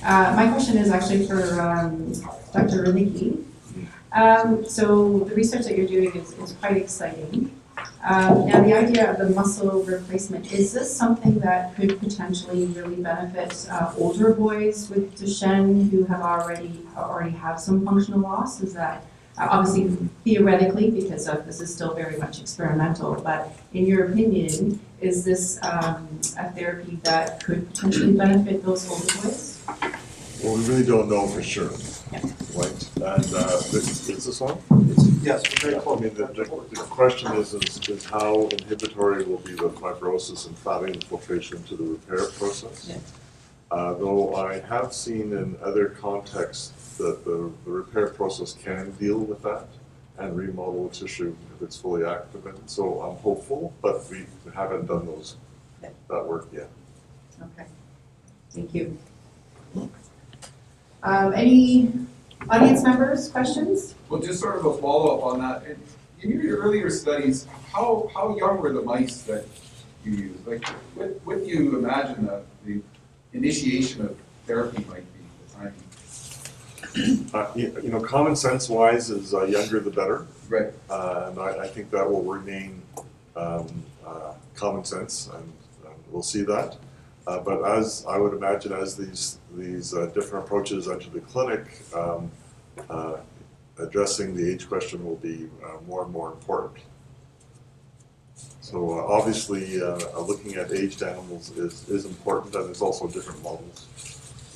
My question is actually for Dr. Renicki. So the research that you're doing is quite exciting. Now the idea of the muscle replacement, is this something that could potentially really benefit older boys with Duchenne who have already have some functional loss? Is that obviously theoretically, because this is still very much experimental, but in your opinion, is this a therapy that could potentially benefit those older boys? Well, we really don't know for sure. Yeah. Right, and is this one? Yes. Yeah, I mean, the question is how inhibitory will be the fibrosis and fat infiltration to the repair process? Yeah. Though I have seen in other contexts that the repair process can deal with that and remodel tissue if it's fully activated. So I'm hopeful, but we haven't done that work yet. Okay, thank you. Any audience members, questions? Well, just sort of a follow-up on that. In your earlier studies, how young were the mice that you used? Like, what do you imagine that the initiation of therapy might be at the time? You know, common sense wise is younger the better. Right. And I think that will remain common sense, and we'll see that. But as I would imagine, as these different approaches enter the clinic, addressing the age question will be more and more important. So obviously, looking at aged animals is important, and there's also different models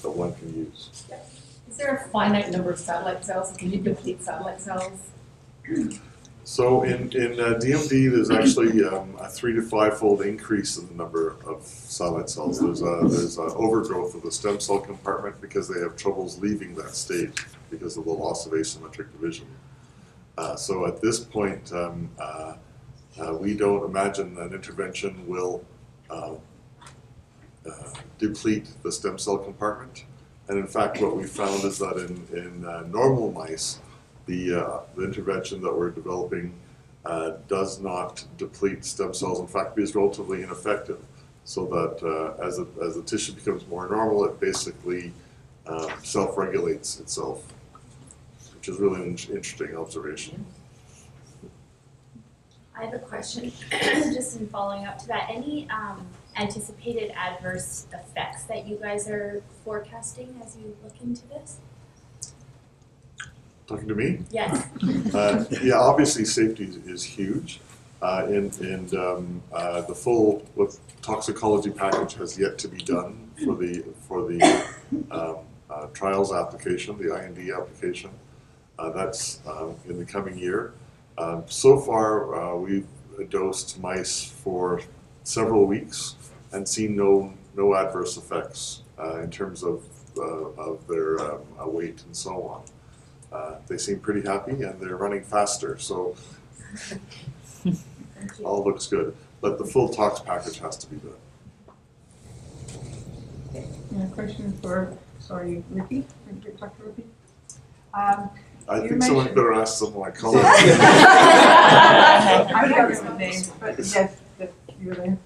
that one can use. Is there a finite number of satellite cells? Can you deplete satellite cells? So in DMD, there's actually a 3 to 5-fold increase in the number of satellite cells. There's overgrowth of the stem cell compartment because they have troubles leaving that state because of the loss of asymmetric division. So at this point, we don't imagine an intervention will deplete the stem cell compartment. And in fact, what we found is that in normal mice, the intervention that we're developing does not deplete stem cells. In fact, is relatively ineffective. So that as the tissue becomes more normal, it basically self-regulates itself, which is really an interesting observation. I have a question, just in following up to that. Any anticipated adverse effects that you guys are forecasting as you look into this? Talking to me? Yes. Yeah, obviously safety is huge. The full toxicology package has yet to be done for the trials application, the IND application. That's in the coming year. So far, we've dosed mice for several weeks and seen no adverse effects in terms of their weight and so on. They seem pretty happy and they're running faster, so all looks good. But the full tox package has to be done. Yeah, question for, sorry, Ricky, Dr. Ricky. I think someone better ask some of my colleagues. I don't know the name, but yes, that you're there.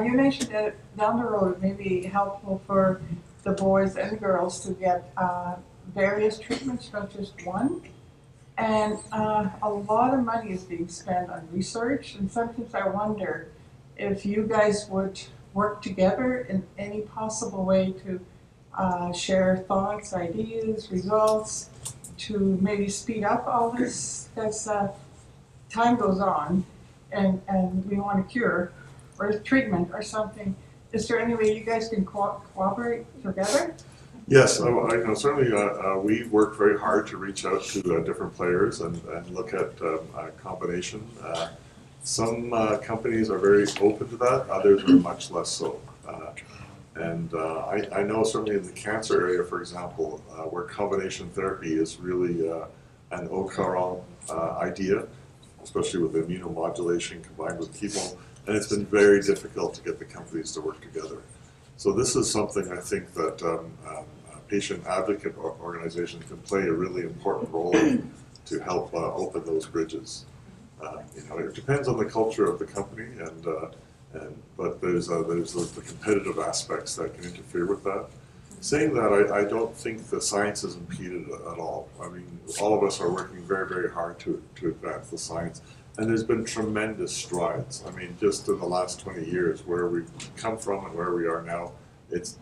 You mentioned that down the road it may be helpful for the boys and girls to get various treatments, not just one. And a lot of money is being spent on research, and sometimes I wonder if you guys would work together in any possible way to share thoughts, ideas, results, to maybe speed up all this as time goes on and we want a cure or a treatment or something. Is there any way you guys can cooperate together? Yes, I know certainly we work very hard to reach out to different players and look at a combination. Some companies are very open to that, others are much less so. I know certainly in the cancer area, for example, where combination therapy is really an au courant idea, especially with immunomodulation combined with chemo, and it's been very difficult to get the companies to work together. So this is something I think that patient advocate organizations can play a really important role in to help open those bridges. It depends on the culture of the company, but there's the competitive aspects that can interfere with that. Saying that, I don't think the science is impeded at all. I mean, all of us are working very, very hard to advance the science. And there's been tremendous strides. I mean, just in the last 20 years, where we've come from and where we are now, it's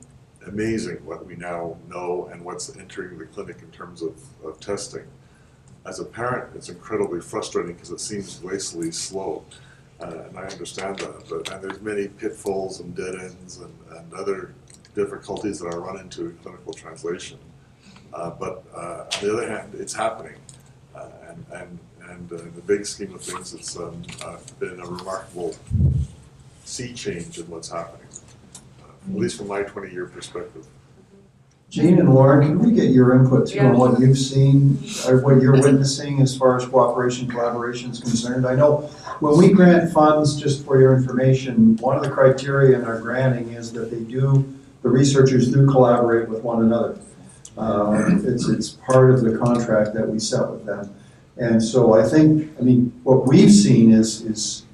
amazing what we now know and what's entering the clinic in terms of testing. As a parent, it's incredibly frustrating because it seems wastefully slow. And I understand that, and there's many pitfalls and dead ends and other difficulties that are run into in clinical translation. But on the other hand, it's happening. And in the big scheme of things, it's been a remarkable sea change in what's happening, at least from my 20-year perspective. Jean and Lauren, can we get your input too on what you've seen, or what you're witnessing as far as cooperation, collaboration is concerned? I know when we grant funds, just for your information, one of the criteria in our granting is that the researchers do collaborate with one another. It's part of the contract that we set with them. And so I mean, what we've seen is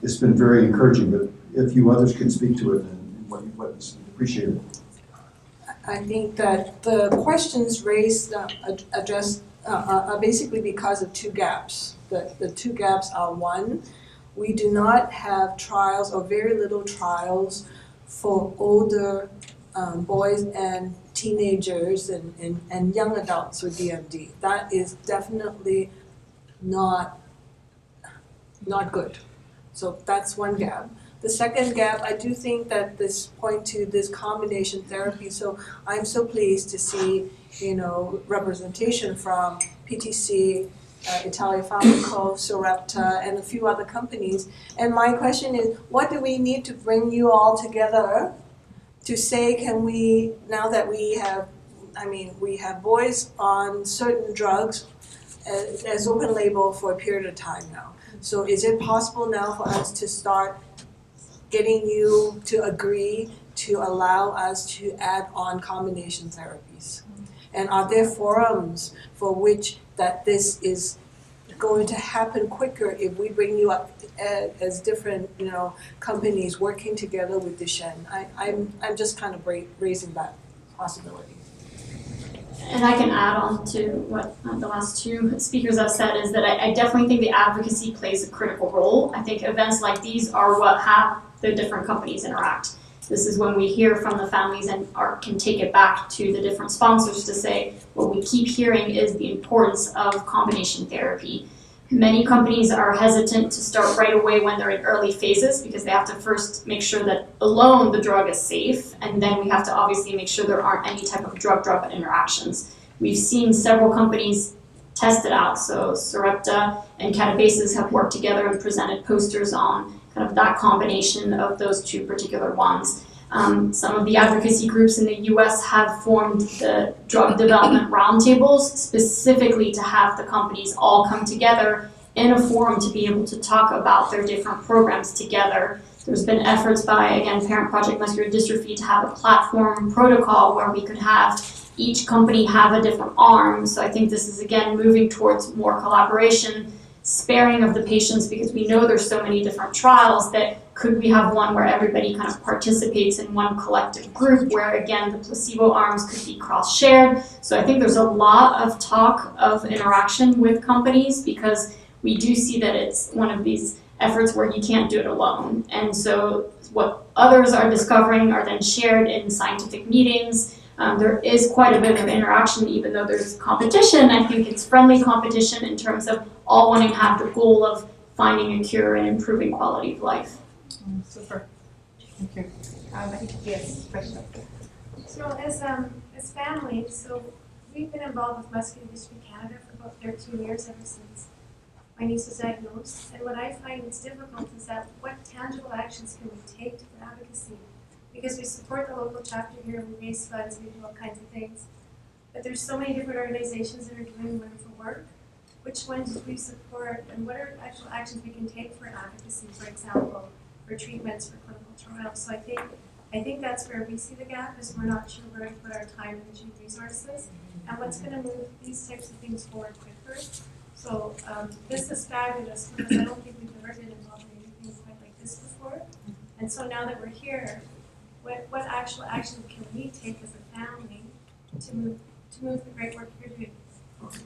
it's been very encouraging, but if you others can speak to it and what is appreciated. I think that the questions raised, addressed, are basically because of two gaps. The two gaps are, one, we do not have trials or very little trials for older boys and teenagers and young adults with DMD. That is definitely not good. So that's one gap. The second gap, I do think that this point to this combination therapy. So I'm so pleased to see, representation from PTC, Italia Farmaco, Sarepta, and a few other companies. And my question is, what do we need to bring you all together to say, can we, now that we have boys on certain drugs as open label for a period of time now. So is it possible now for us to start getting you to agree to allow us to add on combination therapies? And are there forums for which that this is going to happen quicker if we bring you up as different, companies working together with Duchenne? I'm just kind of raising that possibility. And I can add on to what the last two speakers have said, is that I definitely think the advocacy plays a critical role. I think events like these are what have the different companies interact. This is when we hear from the families and can take it back to the different sponsors to say, what we keep hearing is the importance of combination therapy. Many companies are hesitant to start right away when they're in early phases because they have to first make sure that alone the drug is safe, and then we have to obviously make sure there aren't any type of drug-drug interactions. We've seen several companies test it out, so Sarepta and Catabases have worked together and presented posters on kind of that combination of those two particular ones. Some of the advocacy groups in the US have formed the drug development roundtables specifically to have the companies all come together in a forum to be able to talk about their different programs together. There's been efforts by, again, Parent Project Muscular Dystrophy to have a platform protocol where we could have each company have a different arm. So I think this is, again, moving towards more collaboration, sparing of the patients, because we know there's so many different trials that could we have one where everybody kind of participates in one collective group where, again, the placebo arms could be cross-shared. So I think there's a lot of talk of interaction with companies because we do see that it's one of these efforts where you can't do it alone. And so what others are discovering are then shared in scientific meetings. There is quite a bit of interaction, even though there's competition. I think it's friendly competition in terms of all wanting to have the goal of finding a cure and improving quality of life. Super. Thank you. I think, yes, question. So as families, so we've been involved with Muscular Dystrophy Canada for about 13 years, ever since my niece was diagnosed. And what I find is difficult is that what tangible actions can we take for advocacy? Because we support the local chapter here, we raise funds, we do all kinds of things. But there's so many different organizations that are doing wonderful work. Which ones do we support, and what are actual actions we can take for advocacy, for example, for treatments, for clinical trials? So I think that's where we see the gap, is we're not sure where to put our time, energy, resources, and what's going to move these types of things forward quicker. So this is fabulous because I don't think we've ever been involved in anything quite like this before. And so now that we're here, what actual action can we take as a family to move the great work you're doing.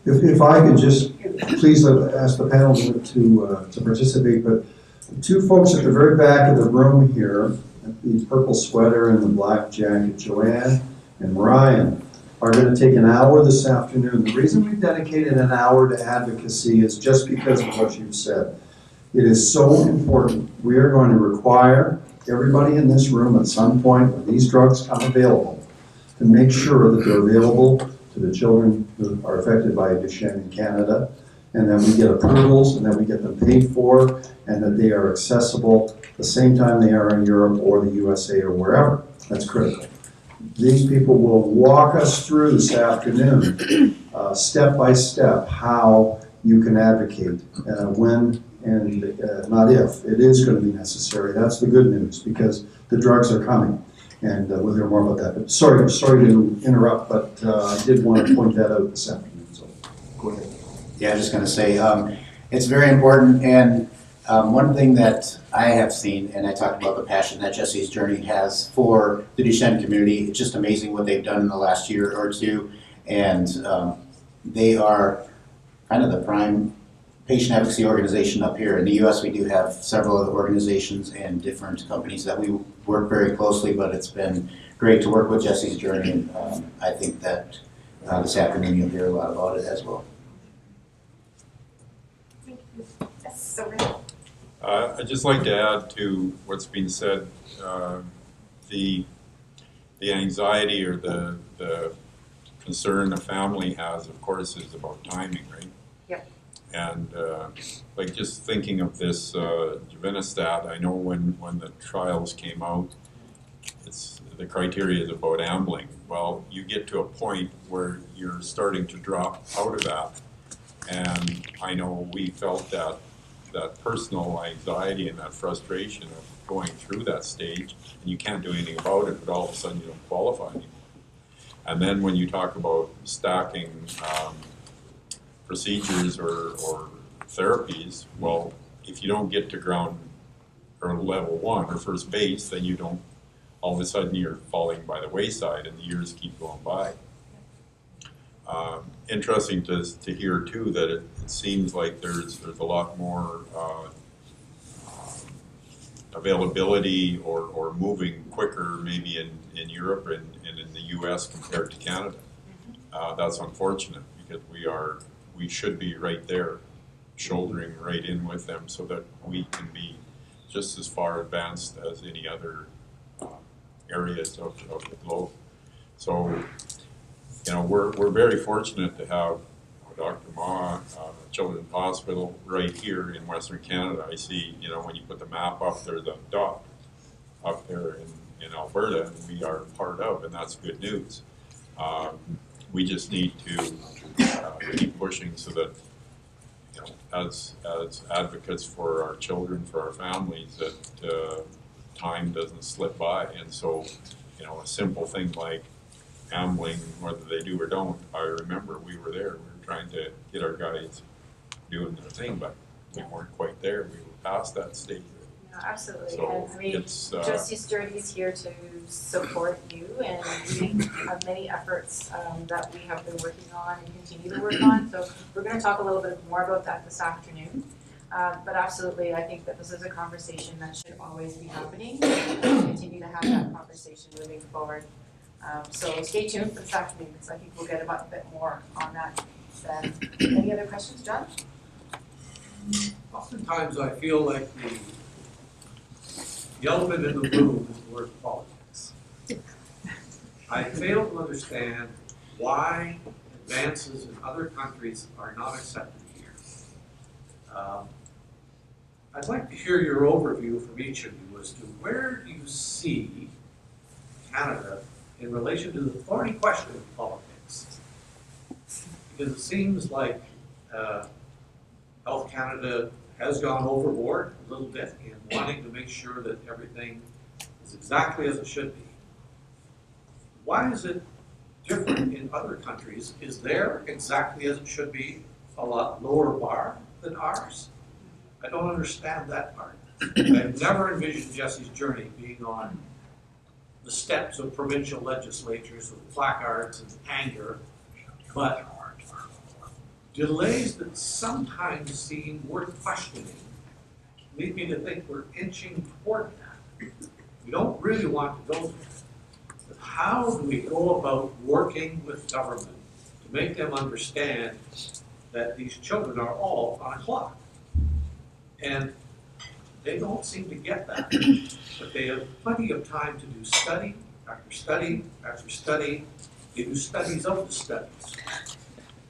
If I could just, please ask the panel to participate, but the two folks at the very back of the room here, the purple sweater and the black jacket, Joanne and Ryan, are going to take an hour this afternoon. The reason we've dedicated an hour to advocacy is just because of what you've said. It is so important. We are going to require everybody in this room at some point when these drugs come available to make sure that they're available to the children who are affected by Duchenne in Canada, and that we get approvals and that we get them paid for, and that they are accessible the same time they are in Europe or the USA or wherever. That's critical. These people will walk us through this afternoon, step by step, how you can advocate when and not if. It is going to be necessary. That's the good news, because the drugs are coming. And we'll hear more about that. But sorry to interrupt, but I did want to point that out this afternoon. So go ahead. Yeah, I was just going to say, it's very important. And one thing that I have seen, and I talked about the passion that Jesse's Journey has for the Duchenne community, it's just amazing what they've done in the last year or two. And they are kind of the prime patient advocacy organization up here. In the U.S., we do have several other organizations and different companies that we work very closely, but it's been great to work with Jesse's Journey, and I think that this afternoon you'll hear a lot about it as well. Thank you. Yes, so really. I'd just like to add to what's been said. The anxiety or the concern a family has, of course, is about timing, right? Yep. And like just thinking of this Juvenistat, I know when the trials came out, the criteria is about ambling. Well, you get to a point where you're starting to drop out of that, and I know we felt that personal anxiety and that frustration of going through that stage, and you can't do anything about it, but all of a sudden you don't qualify anymore. And then when you talk about stacking procedures or therapies, well, if you don't get to ground or level one or first base, then you don't, all of a sudden you're falling by the wayside and the years keep going by. Interesting to hear too that it seems like there's a lot more availability or moving quicker maybe in Europe and in the US compared to Canada. That's unfortunate, because we should be right there, shouldering right in with them so that we can be just as far advanced as any other areas of the globe. So, you know, we're very fortunate to have Dr. Ma, Children's Hospital, right here in Western Canada. I see, you know, when you put the map up, there's a dot up there in Alberta, and we are part of, and that's good news. We just need to keep pushing so that, you know, as advocates for our children, for our families, that time doesn't slip by. And so, you know, a simple thing like ambling, whether they do or don't, I remember we were there. We were trying to get our guys doing their thing, but we weren't quite there. We were past that stage. No, absolutely. So and I mean, it's Jesse's Journey is here to support you, and we have many efforts that we have been working on and continue to work on. So we're going to talk a little bit more about that this afternoon. But absolutely, I think that this is a conversation that should always be happening, and continue to have that conversation moving forward. So stay tuned for this afternoon, because I think we'll get a bit more on that then. Any other questions, John? Oftentimes I feel like the elephant in the room is the word politics. I fail to understand why advances in other countries are not accepted here. I'd like to hear your overview from each of you as to where do you see Canada in relation to the thorny question of politics. Because it seems like Health Canada has gone overboard a little bit in wanting to make sure that everything is exactly as it should be. Why is it different in other countries? Is there exactly as it should be a lot lower bar than ours? I don't understand that part. I've never envisioned Jesse's Journey being on the steps of provincial legislatures with placards and anger, but delays that sometimes seem worth questioning lead me to think we're inching toward that. We don't really want to go there. But how do we go about working with government to make them understand that these children are all on a clock? And they don't seem to get that. But they have plenty of time to do study after study after study. They do studies of the studies.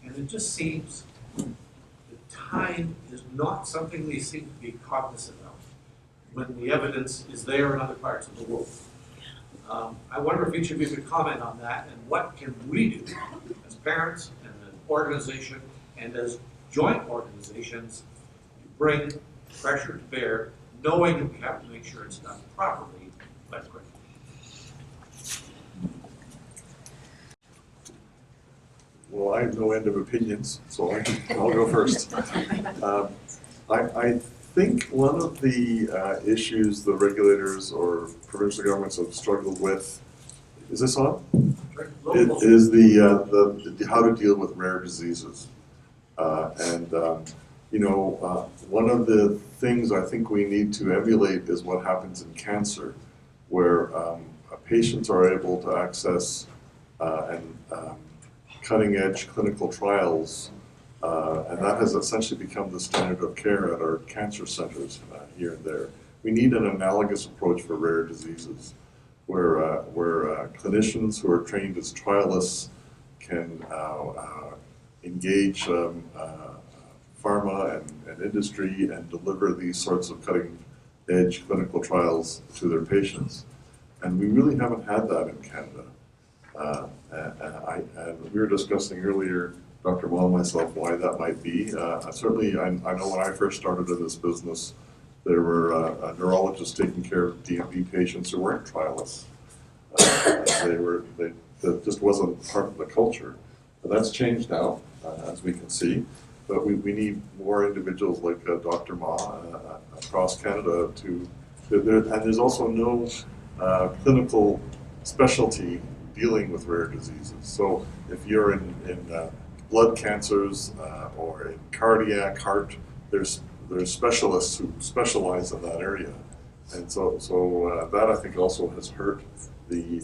And it just seems that time is not something they seem to be cognizant of when the evidence is there in other parts of the world. I wonder if each of you could comment on that, and what can we do as parents and an organization and as joint organizations to bring pressure to bear, knowing that we have to make sure it's done properly but quickly. Well, I have no end of opinions, so I'll go first. I think one of the issues the regulators or provincial governments have struggled with, is this on? Is the how to deal with rare diseases. One of the things I think we need to emulate is what happens in cancer, where patients are able to access cutting-edge clinical trials, and that has essentially become the standard of care at our cancer centers here and there. We need an analogous approach for rare diseases, where clinicians who are trained as trialists can engage pharma and industry and deliver these sorts of cutting-edge clinical trials to their patients. And we really haven't had that in Canada. And we were discussing earlier, Dr. Wall and myself, why that might be. Certainly, I know when I first started in this business, there were neurologists taking care of DMD patients who weren't trialists. That just wasn't part of the culture. But that's changed now, as we can see. But we need more individuals like Dr. Ma across Canada and there's also no clinical specialty dealing with rare diseases. So if you're in blood cancers or in cardiac, heart, there's specialists who specialize in that area. And so that I think also has hurt the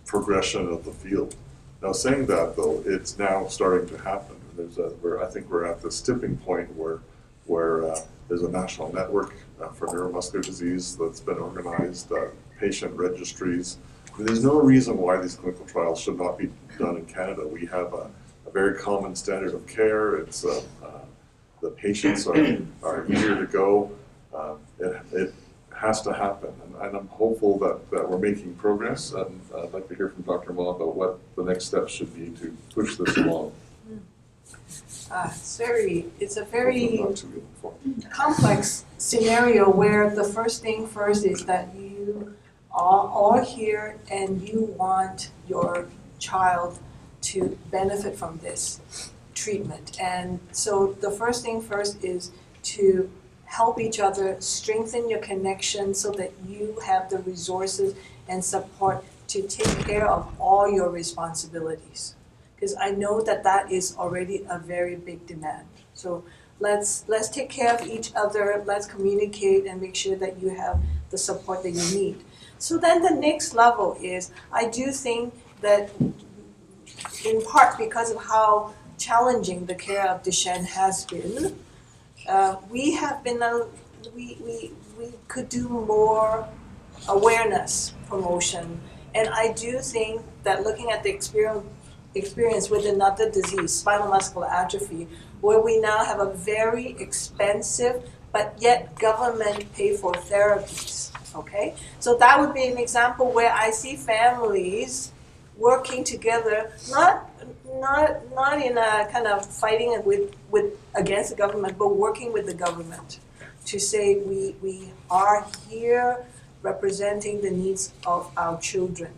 progression of the field. Now saying that though, it's now starting to happen. I think we're at this tipping point where there's a national network for neuromuscular disease that's been organized, patient registries. There's no reason why these clinical trials should not be done in Canada. We have a very common standard of care. It's the patients are eager to go. It has to happen, and I'm hopeful that we're making progress. And I'd like to hear from Dr. Ma about what the next steps should be to push this along. It's a very complex scenario where the first thing first is that you are all here and you want your child to benefit from this treatment. And so the first thing first is to help each other, strengthen your connection so that you have the resources and support to take care of all your responsibilities. Because I know that is already a very big demand. So let's take care of each other, let's communicate and make sure that you have the support that you need. So then the next level is, I do think that in part because of how challenging the care of Duchenne has been, we could do more awareness promotion. And I do think that looking at the experience with another disease, spinal muscular atrophy, where we now have a very expensive but yet government paid for therapies, okay? So that would be an example where I see families working together, not in a kind of fighting against the government, but working with the government to say we are here representing the needs of our children.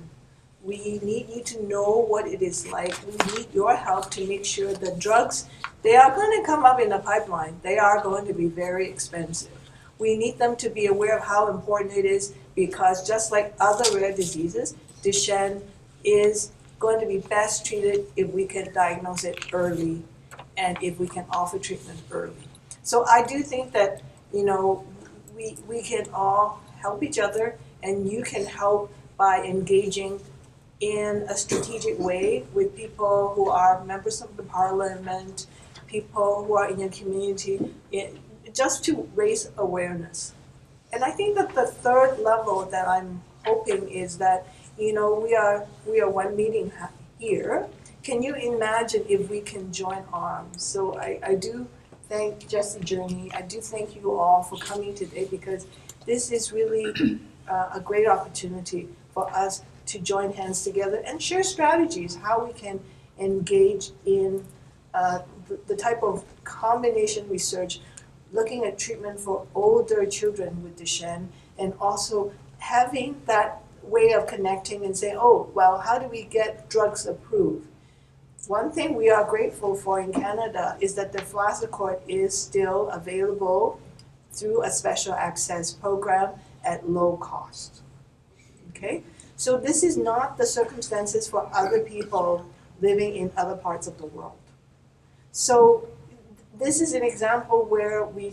We need you to know what it is like. We need your help to make sure the drugs, they are going to come up in the pipeline. They are going to be very expensive. We need them to be aware of how important it is because just like other rare diseases, Duchenne is going to be best treated if we can diagnose it early and if we can offer treatment early. So I do think that, we can all help each other, and you can help by engaging in a strategic way with people who are members of the parliament, people who are in your community, just to raise awareness. And I think that the third level that I'm hoping is that, we are one meeting here. Can you imagine if we can join arms? So I do thank Jesse Journey. I do thank you all for coming today, because this is really a great opportunity for us to join hands together and share strategies, how we can engage in the type of combination research, looking at treatment for older children with Duchenne, and also having that way of connecting and saying, oh, well, how do we get drugs approved? One thing we are grateful for in Canada is that the Flacicort is still available through a special access program at low cost. Okay? So this is not the circumstances for other people living in other parts of the world. So this is an example where we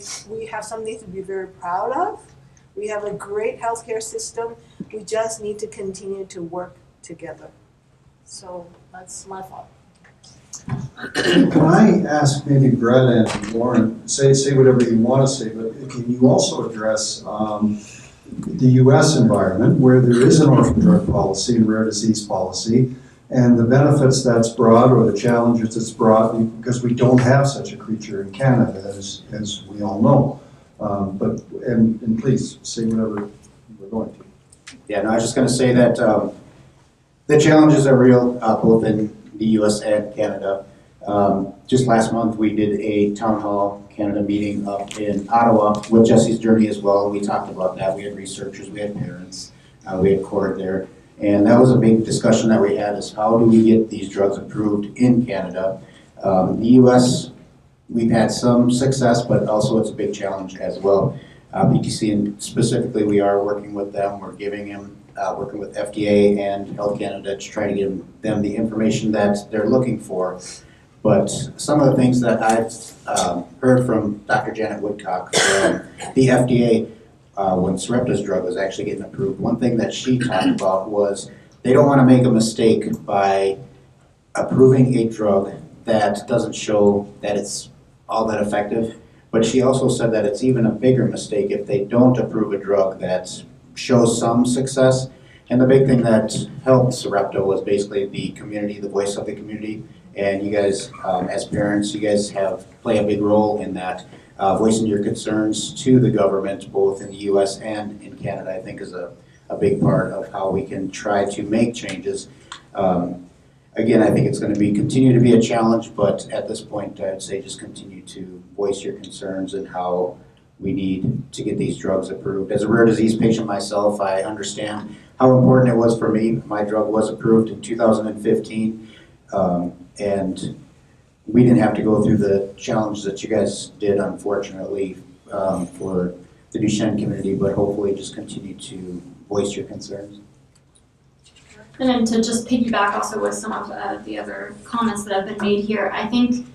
have something to be very proud of. We have a great healthcare system. We just need to continue to work together. So that's my thought. Can I ask maybe Brett and Lauren, say whatever you want to say, but can you also address the U.S. environment where there is an orphan drug policy and rare disease policy, and the benefits that's brought or the challenges it's brought, because we don't have such a creature in Canada, as we all know. And please say whatever you were going to. Yeah, no, I was just going to say that the challenges are real, both in the U.S. and Canada. Just last month, we did a Town Hall Canada meeting up in Ottawa with Jesse's Journey as well. We talked about that. We had researchers, we had parents, we had court there. And that was a big discussion that we had, is how do we get these drugs approved in Canada? The U.S., we've had some success, but also it's a big challenge as well. PTC, and specifically, we are working with them. We're giving them, working with FDA and Health Canada to try to give them the information that they're looking for. But some of the things that I've heard from Dr. Janet Woodcock from the FDA, when Sarepta's drug was actually getting approved, one thing that she talked about was they don't want to make a mistake by approving a drug that doesn't show that it's all that effective. But she also said that it's even a bigger mistake if they don't approve a drug that shows some success. And the big thing that helped Sarepta was basically the community, the voice of the community. And you guys, as parents, you guys play a big role in that. Voicing your concerns to the government, both in the U.S. and in Canada, I think is a big part of how we can try to make changes. Again, I think it's going to continue to be a challenge, but at this point, I'd say just continue to voice your concerns and how we need to get these drugs approved. As a rare disease patient myself, I understand how important it was for me. My drug was approved in 2015, and we didn't have to go through the challenges that you guys did, unfortunately, for the Duchenne community, but hopefully just continue to voice your concerns. And then to just piggyback also with some of the other comments that have been made here, I think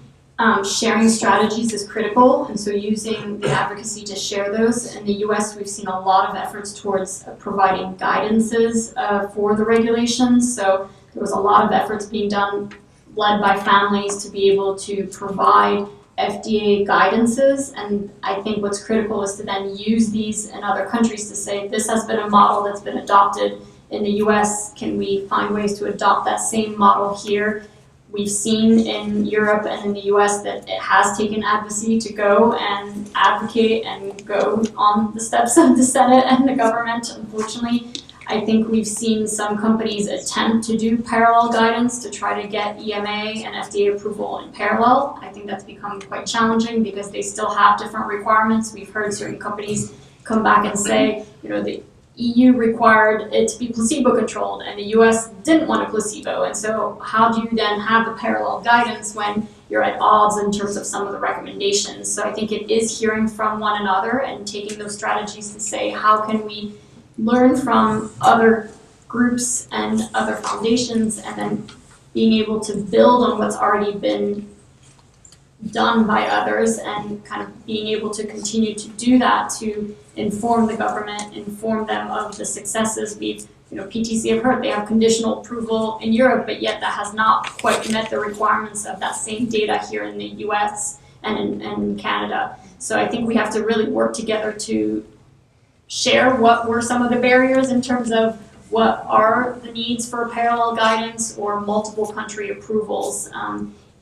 sharing strategies is critical, and so using the advocacy to share those. In the US, we've seen a lot of efforts towards providing guidances for the regulations, so there was a lot of efforts being done led by families to be able to provide FDA guidances, and I think what's critical is to then use these in other countries to say, this has been a model that's been adopted in the US, can we find ways to adopt that same model here? We've seen in Europe and in the US that it has taken advocacy to go and advocate and go on the steps of the Senate and the government. Unfortunately, I think we've seen some companies attempt to do parallel guidance to try to get EMA and FDA approval in parallel. I think that's become quite challenging because they still have different requirements. We've heard certain companies come back and say, the EU required it to be placebo controlled and the US didn't want a placebo. And so how do you then have the parallel guidance when you're at odds in terms of some of the recommendations? So I think it is hearing from one another and taking those strategies to say, how can we learn from other groups and other foundations, and then being able to build on what's already been done by others, and kind of being able to continue to do that to inform the government, inform them of the successes. PTC have heard they have conditional approval in Europe, but yet that has not quite met the requirements of that same data here in the US and in Canada. So I think we have to really work together to share what were some of the barriers in terms of what are the needs for parallel guidance or multiple country approvals.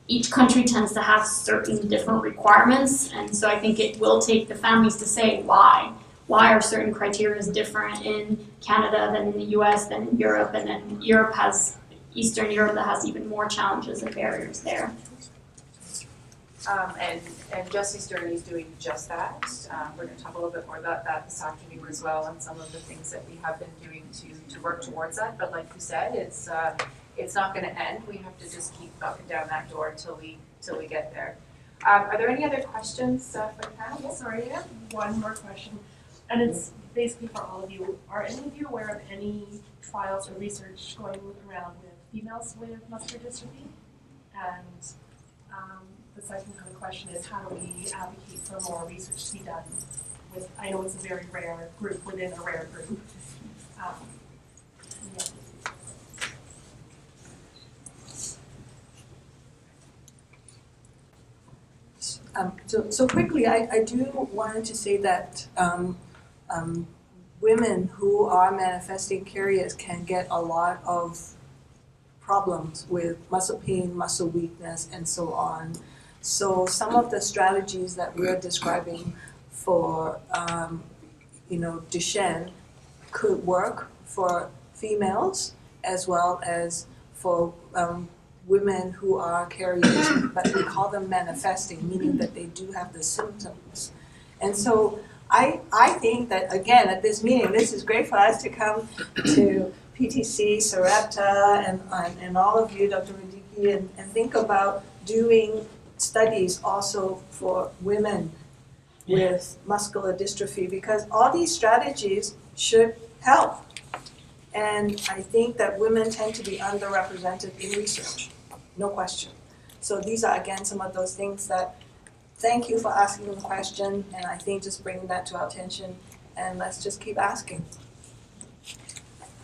Each country tends to have certain different requirements, and so I think it will take the families to say why. Why are certain criteria different in Canada than in the US than in Europe, and then Eastern Europe that has even more challenges and barriers there. And Jesse's journey is doing just that. We're going to talk a little bit more about that this afternoon as well, and some of the things that we have been doing to work towards that. But like you said, it's not going to end. We have to just keep knocking down that door until we get there. Are there any other questions for the panel? Sorry, I have one more question, and it's basically for all of you. Are any of you aware of any trials or research going around with females with muscular dystrophy? And the second kind of question is, how do we advocate for more research to be done with, I know it's a very rare group within a rare group. Yeah. So quickly, I do want to say that women who are manifesting carriers can get a lot of problems with muscle pain, muscle weakness, and so on. So some of the strategies that we're describing for, Duchenne could work for females as well as for women who are carriers, but we call them manifesting, meaning that they do have the symptoms. And so I think that, again, at this meeting, this is great for us to come to PTC, Sarepta, and all of you, Dr. Radicki, and think about doing studies also for women with muscular dystrophy, because all these strategies should help. And I think that women tend to be underrepresented in research, no question. So these are, again, some of those things that, thank you for asking the question, and I think just bringing that to our attention, and let's just keep asking.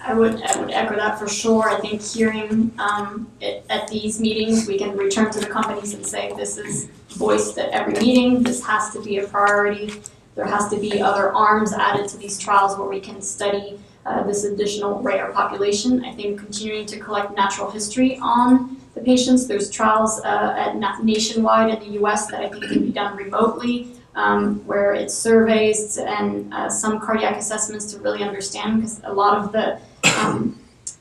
I would echo that for sure. I think hearing at these meetings, we can return to the companies and say, this is voiced at every meeting, this has to be a priority. There has to be other arms added to these trials where we can study this additional rare population. I think continuing to collect natural history on the patients. There's trials nationwide in the US that I think can be done remotely, where it's surveys and some cardiac assessments to really understand, because a lot of the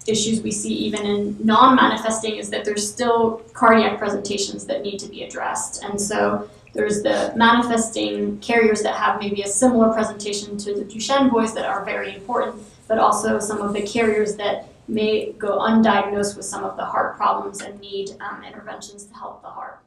issues we see even in non-manifesting is that there's still cardiac presentations that need to be addressed. And so there's the manifesting carriers that have maybe a similar presentation to the Duchenne boys that are very important, but also some of the carriers that may go undiagnosed with some of the heart problems and need interventions to help the heart.